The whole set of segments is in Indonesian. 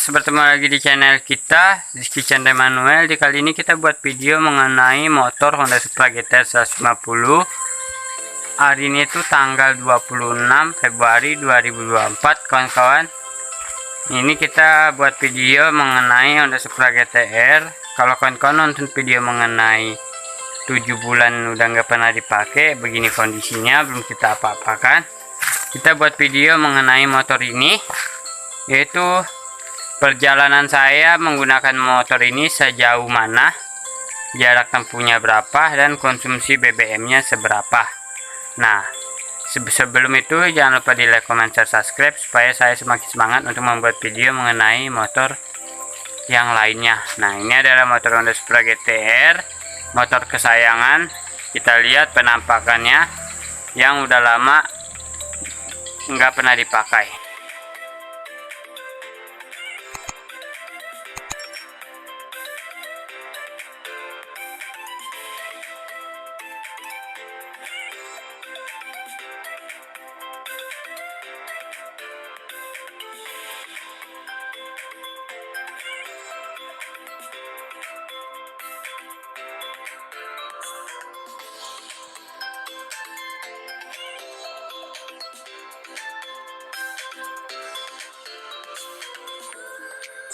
bertemu lagi di channel kita Rizky Chandra Manuel. Di kali ini kita buat video mengenai motor Honda Supra GTR 150. Hari ini tuh tanggal 26 Februari 2024 kawan-kawan. Ini kita buat video mengenai Honda Supra GTR. Kalau kawan-kawan nonton video mengenai 7 bulan udah nggak pernah dipakai, begini kondisinya, belum kita apa-apakan. Kita buat video mengenai motor ini, yaitu perjalanan saya menggunakan motor ini sejauh mana, jarak tempuhnya berapa, dan konsumsi BBM-nya seberapa. Nah, sebelum itu jangan lupa di like, comment, share, subscribe supaya saya semakin semangat untuk membuat video mengenai motor yang lainnya. Nah, ini adalah motor Honda Supra GTR, motor kesayangan. Kita lihat penampakannya yang udah lama nggak pernah dipakai.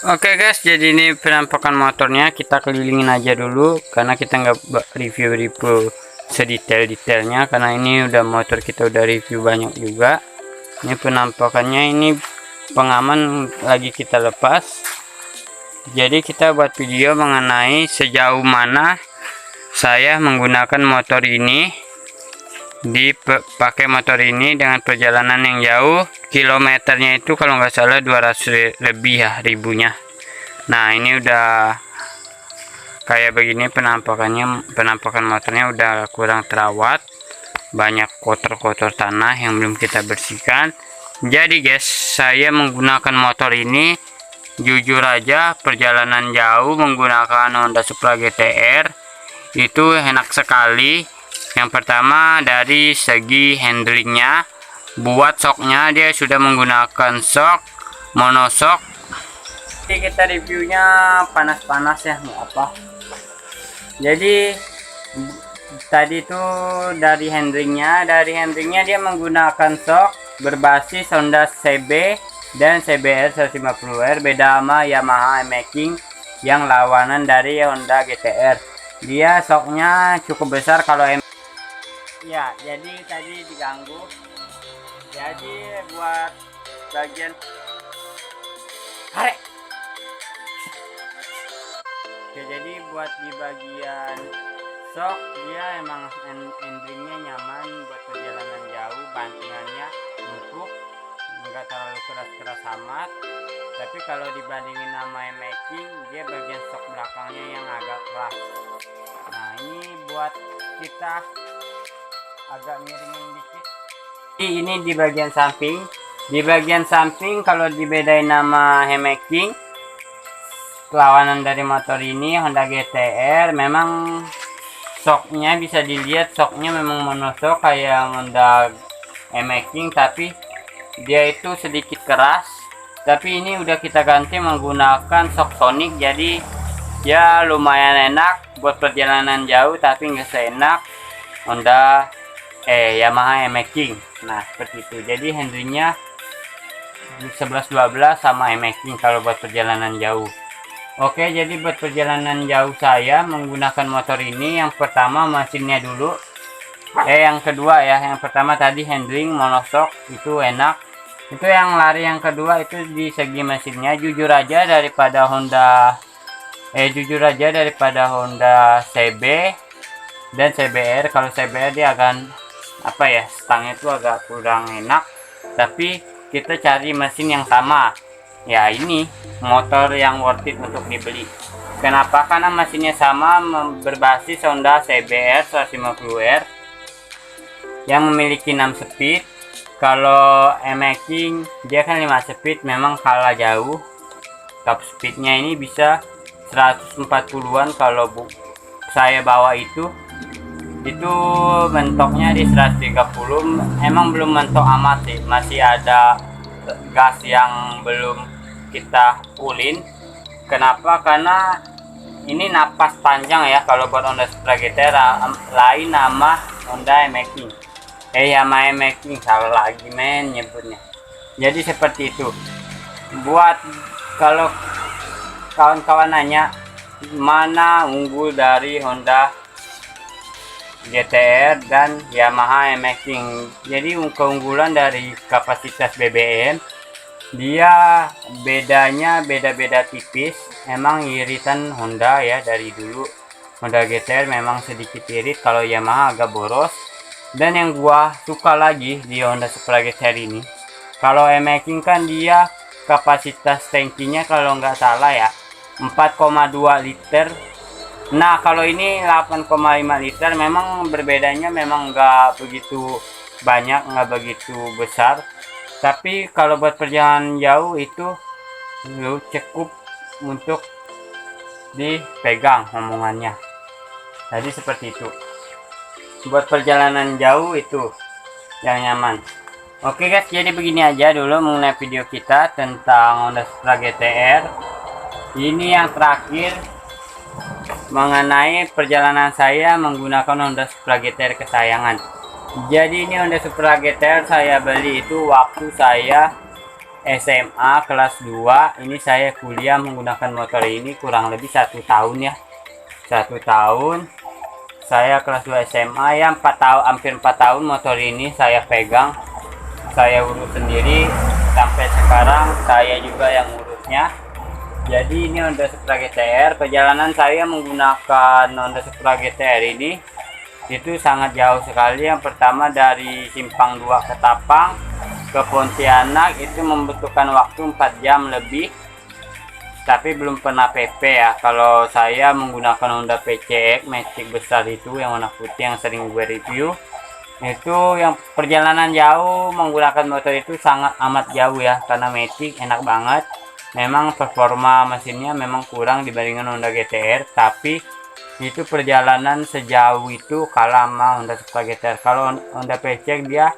Oke guys, jadi ini penampakan motornya. Kita kelilingin aja dulu karena kita nggak review sedetail-detailnya, karena ini udah motor kita udah review banyak juga. Ini penampakannya, ini pengaman lagi kita lepas. Jadi kita buat video mengenai sejauh mana saya menggunakan motor ini, dipakai motor ini dengan perjalanan yang jauh. Kilometernya itu kalau nggak salah 200 lebih ya ribunya. Nah, ini udah kayak begini penampakan motornya udah kurang terawat, banyak kotor-kotor tanah yang belum kita bersihkan. Jadi guys, saya menggunakan motor ini jujur aja, perjalanan jauh menggunakan Honda Supra GTR itu enak sekali. Yang pertama dari segi handlingnya, buat shocknya dia sudah menggunakan shock monoshock. Jadi kita reviewnya panas-panas ya, nggak apa. Jadi tadi tuh dari handlingnya dia menggunakan shock berbasis Honda CB dan CBR 150R, beda sama Yamaha M-Making yang lawanan dari Honda GTR. Dia shocknya cukup besar kalau ya, jadi tadi diganggu. Jadi buat bagian karek. Oke, jadi buat di bagian shock dia emang handlingnya nyaman buat perjalanan jauh, bantingannya empuk, enggak terlalu keras-keras amat. Tapi kalau dibandingin sama M-Making, dia bagian shock belakangnya yang agak keras. Nah, ini buat kita agak miringin dikit. Ini di bagian samping. Di bagian samping kalau dibedain nama M-Making, lawanan dari motor ini Honda GTR, memang shocknya bisa dilihat, shocknya memang monoshock kayak Honda M-Making, tapi dia itu sedikit keras. Tapi ini udah kita ganti menggunakan shock sonic, jadi ya lumayan enak buat perjalanan jauh, tapi nggak seenak Honda Yamaha M-Making. Nah, seperti itu. Jadi handlingnya 11-12 sama M-Making kalau buat perjalanan jauh. Oke, jadi buat perjalanan jauh saya menggunakan motor ini, yang pertama mesinnya dulu. Yang kedua ya, yang pertama tadi handling monoshock itu enak. Itu yang lari. Yang kedua itu di segi mesinnya, jujur aja daripada Honda CB dan CBR. Kalau CBR dia akan apa ya, stangnya itu agak kurang enak, tapi kita cari mesin yang sama ya, ini motor yang worth it untuk dibeli. Kenapa? Karena mesinnya sama, berbasis Honda CBR 150R yang memiliki 6 speed. Kalau M-Making dia kan 5 speed, memang kalah jauh. Top speednya ini bisa 140-an. Kalau saya bawa itu mentoknya di 130. Emang belum mentok amat sih, masih ada gas yang belum kita ulin. Kenapa? Karena ini napas panjang ya kalau buat Honda Supra GTR, lain nama Honda E-Making. Yamaha E-Making, salah lagi men nyebutnya. Jadi seperti itu. Buat kalau kawan-kawan nanya mana unggul dari Honda GTR dan Yamaha E-Making, jadi keunggulan dari kapasitas BBM, dia bedanya beda-beda tipis. Emang iritan Honda ya, dari dulu Honda GTR memang sedikit irit, kalau Yamaha agak boros. Dan yang gua suka lagi di Honda Supra GTR ini, kalau E-Making kan dia kapasitas tangkinya kalau nggak salah ya 4,2 liter. Nah kalau ini 8,5 liter. Memang berbedanya memang nggak begitu banyak, nggak begitu besar, tapi kalau buat perjalanan jauh itu lu cukup untuk dipegang omongannya. Jadi seperti itu, buat perjalanan jauh itu yang nyaman. Oke guys, jadi begini aja dulu mengenai video kita tentang Honda Supra GTR. Ini yang terakhir mengenai perjalanan saya menggunakan Honda Supra GTR kesayangan. Jadi ini Honda Supra GTR saya beli itu waktu saya SMA kelas 2. Ini saya kuliah menggunakan motor ini kurang lebih 1 tahun ya. 1 tahun saya kelas 2 SMA ya, 4 tahun, hampir 4 tahun motor ini saya pegang, saya urus sendiri sampai sekarang, saya juga yang urusnya. Jadi ini Honda Supra GTR. Perjalanan saya menggunakan Honda Supra GTR ini itu sangat jauh sekali. Yang pertama dari Simpang 2 ke Tapang ke Pontianak itu membutuhkan waktu 4 jam lebih, tapi belum pernah PP ya. Kalau saya menggunakan Honda PCX Matic besar itu yang warna putih yang sering gue review, itu yang perjalanan jauh menggunakan motor itu sangat amat jauh ya, karena Matic enak banget. Memang performa mesinnya memang kurang dibandingkan Honda GTR, tapi itu perjalanan sejauh itu kalah sama Honda Supra GTR. Kalau Honda PCX dia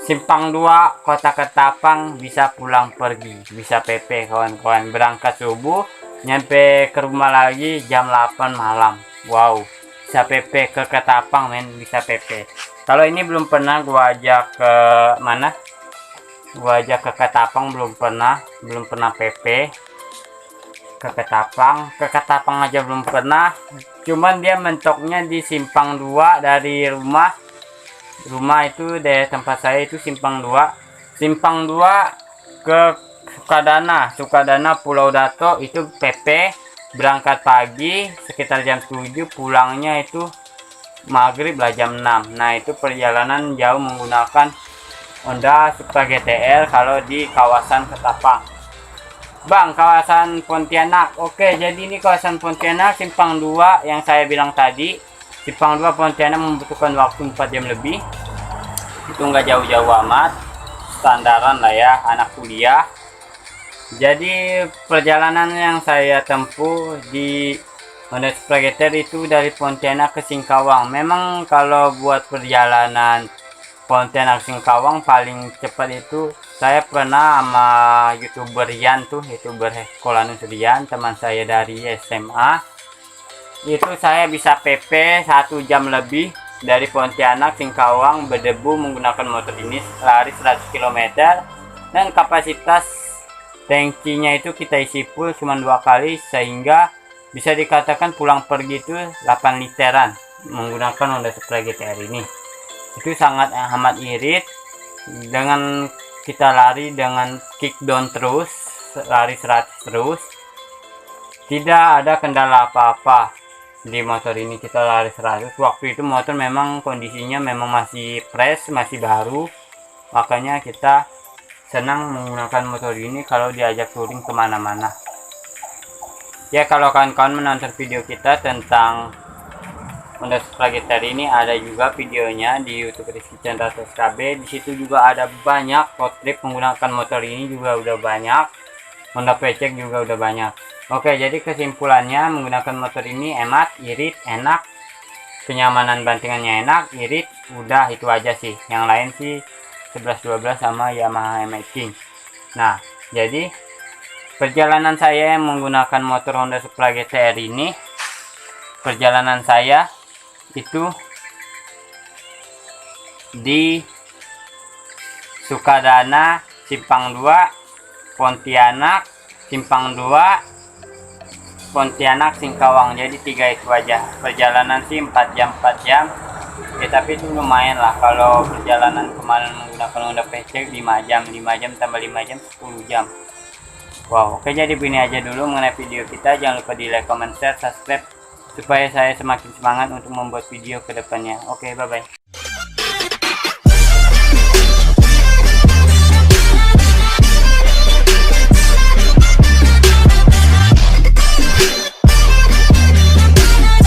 Simpang 2 kota Ketapang bisa pulang pergi, bisa PP kawan-kawan, berangkat subuh nyampe ke rumah lagi jam 8 malam. Wow, bisa PP ke Ketapang men, bisa PP. Kalau ini belum pernah gua ajak ke mana, gua ajak ke Ketapang, belum pernah PP ke Ketapang aja belum pernah. Cuman dia mentoknya di Simpang 2 dari rumah itu dari tempat saya itu Simpang 2 ke Sukadana Pulau Dato itu PP, berangkat pagi sekitar jam 7, pulangnya itu maghrib lah jam 6. Nah itu perjalanan jauh menggunakan Honda Supra GTR kalau di kawasan Ketapang. Bang, kawasan Pontianak. Oke, jadi ini kawasan Pontianak Simpang 2 yang saya bilang tadi. Simpang 2 Pontianak membutuhkan waktu 4 jam lebih. Itu nggak jauh-jauh amat, standaran lah ya anak kuliah. Jadi perjalanan yang saya tempuh di Honda Supra GTR itu dari Pontianak ke Singkawang. Memang kalau buat perjalanan Pontianak Singkawang paling cepat itu saya pernah sama YouTuber Rian tuh, YouTuber Kolanus Rian, teman saya dari SMA. Itu saya bisa PP 1 jam lebih dari Pontianak Singkawang berdebu menggunakan motor ini, lari 100 km, dan kapasitas tangkinya itu kita isi full cuma 2 kali, sehingga bisa dikatakan pulang pergi itu 8 literan menggunakan Honda Supra GTR ini. Itu sangat amat irit, dengan kita lari dengan kick down terus, lari 100 terus, tidak ada kendala apa-apa di motor ini. Kita lari 100. Waktu itu motor memang kondisinya memang masih fresh, masih baru, makanya kita senang menggunakan motor ini kalau diajak touring kemana-mana ya. Kalau kawan-kawan menonton video kita tentang Honda Supra GTR ini, ada juga videonya di YouTube Rizky Chandra SKB. Di situ juga ada banyak road trip menggunakan motor ini, juga udah banyak. Honda PCX juga udah banyak. Oke, jadi kesimpulannya menggunakan motor ini hemat, irit, enak, kenyamanan bantingannya enak, irit, udah itu aja sih. Yang lain sih 11-12 sama Yamaha E-Making. Nah, jadi perjalanan saya yang menggunakan motor Honda Supra GTR ini, perjalanan saya itu di Sukadana, Simpang 2, Pontianak, Simpang 2, Pontianak, Singkawang. Jadi 3 itu aja. Perjalanan sih 4 jam ya, tapi itu lumayan lah. Kalau perjalanan kemarin menggunakan Honda PC 5 jam tambah 5 jam 10 jam. Wow, oke, jadi begini aja dulu mengenai video kita. Jangan lupa di like, comment, share, subscribe supaya saya semakin semangat untuk membuat video ke depannya. Oke, bye bye.